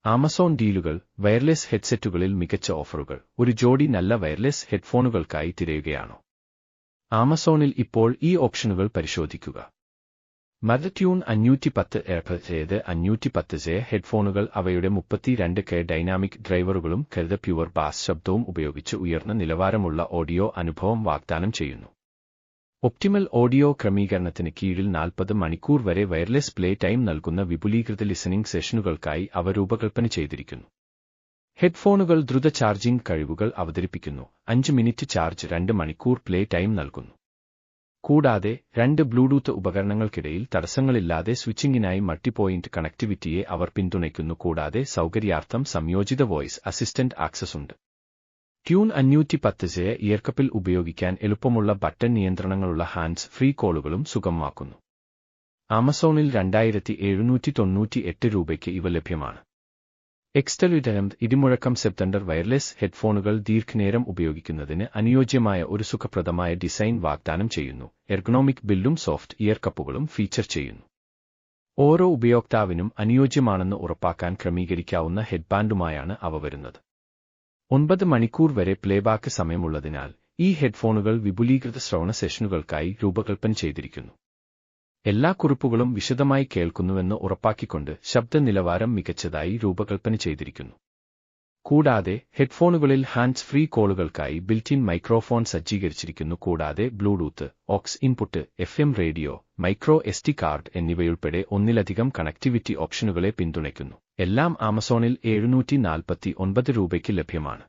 Amazon ഡീലുകൾ, wireless ഹെഡ്സെറ്റുകളിൽ മികച്ച ഓഫറുകൾ. ഒരു ജോഡി നല്ല വയർലെസ് ഹെഡ്ഫോണുകൾക്കായി തിരയുകയാണോ? ആമസോണിൽ ഇപ്പോൾ ഈ ഓപ്ഷനുകൾ പരിശോധിക്കുക. മദട്യൂൺ 510 ഏത് 510 ഹെഡ്ഫോണുകൾ അവയുടെ 32K ഡൈനാമിക് ഡ്രൈവറുകളും കരുത പ്യുവർ ബാസ് ശബ്ദവും ഉപയോഗിച്ച് ഉയർന്ന നിലവാരമുള്ള ഓഡിയോ അനുഭവം വാഗ്ദാനം ചെയ്യുന്നു. ഒപ്റ്റിമൽ ഓഡിയോ ക്രമീകരണത്തിന് കീഴിൽ 40 മണിക്കൂർ വരെ വയർലെസ് പ്ലേ ടൈം നൽകുന്ന വിപുലീകൃത ലിസണിംഗ് സെഷനുകൾക്കായി അവ രൂപകൽപ്പന ചെയ്തിരിക്കുന്നു. ഹെഡ്ഫോണുകൾ ദ്രുത ചാർജിംഗ് കഴിവുകൾ അവതരിപ്പിക്കുന്നു. 5 മിനിറ്റ് ചാർജ് 2 മണിക്കൂർ പ്ലേ ടൈം നൽകുന്നു. കൂടാതെ 2 ബ്ലൂടൂത്ത് ഉപകരണങ്ങൾക്കിടയിൽ തടസ്സങ്ങളില്ലാതെ സ്വിച്ചിങ്ങിനായി മൾട്ടി-പോയിന്റ് കണക്ടിവിറ്റിയെ അവർ പിന്തുണയ്ക്കുന്നു. കൂടാതെ സൗകര്യാർത്ഥം സംയോജിത വോയിസ് അസിസ്റ്റന്റ് ആക്സസ് ഉണ്ട്. ട്യൂൺ 510 ഇയർകപ്പിൽ ഉപയോഗിക്കാൻ എളുപ്പമുള്ള ബട്ടൺ നിയന്ത്രണങ്ങളുള്ള ഹാൻഡ്സ് ഫ്രീ കോളുകളും സുഗമമാക്കുന്നു. ആമസോണിൽ 2798 രൂപയ്ക്ക് ഇവ ലഭ്യമാണ്. എക്സ്റ്റലുഡന്റ് ഇടിമുഴക്കം സെപ്റ്റൻഡർ വയർലെസ് ഹെഡ്ഫോണുകൾ ദീർഘനേരം ഉപയോഗിക്കുന്നതിന് അനുയോജ്യമായ ഒരു സുഖപ്രദമായ ഡിസൈൻ വാഗ്ദാനം ചെയ്യുന്നു. എർഗണോമിക് ബിൽഡും സോഫ്റ്റ് ഇയർ കപ്പുകളും ഫീച്ചർ ചെയ്യുന്നു. ഓരോ ഉപയോക്താവിനും അനുയോജ്യമാണെന്ന് ഉറപ്പാക്കാൻ ക്രമീകരിക്കാവുന്ന ഹെഡ്ബാൻഡുമായാണ് അവ വരുന്നത്. 9 മണിക്കൂർ വരെ പ്ലേബാക്ക് സമയമുള്ളതിനാൽ ഈ ഹെഡ്ഫോണുകൾ വിപുലീകൃത ശ്രവണ സെഷനുകൾക്കായി രൂപകൽപ്പന ചെയ്തിരിക്കുന്നു. എല്ലാ കുറിപ്പുകളും വിശദമായി കേൾക്കുന്നുവെന്ന് ഉറപ്പാക്കിക്കൊണ്ട് ശബ്ദ നിലവാരം മികച്ചതായി രൂപകൽപ്പന ചെയ്തിരിക്കുന്നു. കൂടാതെ ഹെഡ്ഫോണുകളിൽ ഹാൻഡ്സ് ഫ്രീ കോളുകൾക്കായി ബിൽറ്റ്-ഇൻ മൈക്രോഫോൺ സജ്ജീകരിച്ചിരിക്കുന്നു. കൂടാതെ bluetooth, aux input, FM radio, micro SD card എന്നിവയുൾപ്പെടെ ഒന്നിലധികം കണക്ടിവിറ്റി ഓപ്ഷനുകളെ പിന്തുണയ്ക്കുന്നു. എല്ലാം ആമസോണിൽ 749 രൂപയ്ക്ക് ലഭ്യമാണ്.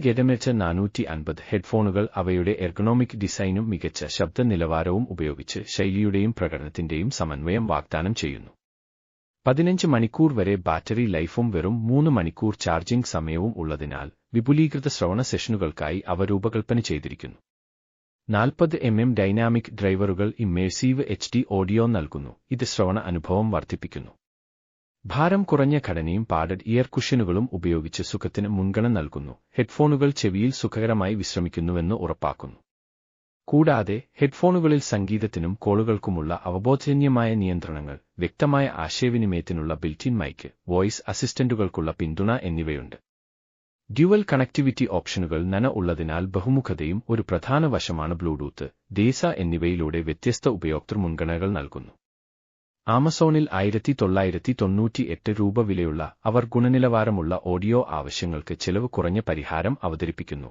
ഗെഡമിച്ച 450 ഹെഡ്ഫോണുകൾ അവയുടെ എർഗണോമിക് ഡിസൈനും മികച്ച ശബ്ദ നിലവാരവും ഉപയോഗിച്ച് ശൈലിയുടെയും പ്രകടനത്തിന്റെയും സമന്വയം വാഗ്ദാനം ചെയ്യുന്നു. 15 മണിക്കൂർ വരെ ബാറ്ററി ലൈഫും വെറും 3 മണിക്കൂർ ചാർജിംഗ് സമയവും ഉള്ളതിനാൽ വിപുലീകൃത ശ്രവണ സെഷനുകൾക്കായി അവ രൂപകൽപ്പന ചെയ്തിരിക്കുന്നു. 40mm ഡൈനാമിക് ഡ്രൈവറുകൾ ഇമ്മേഴ്സീവ് HD ഓഡിയോ നൽകുന്നു. ഇത് ശ്രവണ അനുഭവം വർദ്ധിപ്പിക്കുന്നു. ഭാരം കുറഞ്ഞ ഘടനയും പാഡഡ് ഇയർ കുഷ്യനുകളും ഉപയോഗിച്ച് സുഖത്തിന് മുൻഗണന നൽകുന്നു. ഹെഡ്ഫോണുകൾ ചെവിയിൽ സുഖകരമായി വിശ്രമിക്കുന്നുവെന്ന് ഉറപ്പാക്കുന്നു. കൂടാതെ ഹെഡ്ഫോണുകളിൽ സംഗീതത്തിനും കോളുകൾക്കുമുള്ള അവബോധജന്യമായ നിയന്ത്രണങ്ങൾ, വ്യക്തമായ ആശയവിനിമയത്തിനുള്ള ബിൽറ്റ്-ഇൻ മൈക്ക്, വോയിസ് അസിസ്റ്റന്റുകൾക്കുള്ള പിന്തുണ എന്നിവയുണ്ട്. ഡ്യുവൽ കണക്ടിവിറ്റി ഓപ്ഷനുകൾ ഉള്ളതിനാൽ ബഹുമുഖതയും ഒരു പ്രധാന വശമാണ്. ബ്ലൂടൂത്ത്, ദേശ എന്നിവയിലൂടെ വ്യത്യസ്ത ഉപയോക്തൃ മുൻഗണനകൾ നൽകുന്നു. ആമസോണിൽ 1998 രൂപ വിലയുള്ള അവർ ഗുണനിലവാരമുള്ള ഓഡിയോ ആവശ്യങ്ങൾക്ക് ചെലവ് കുറഞ്ഞ പരിഹാരം അവതരിപ്പിക്കുന്നു.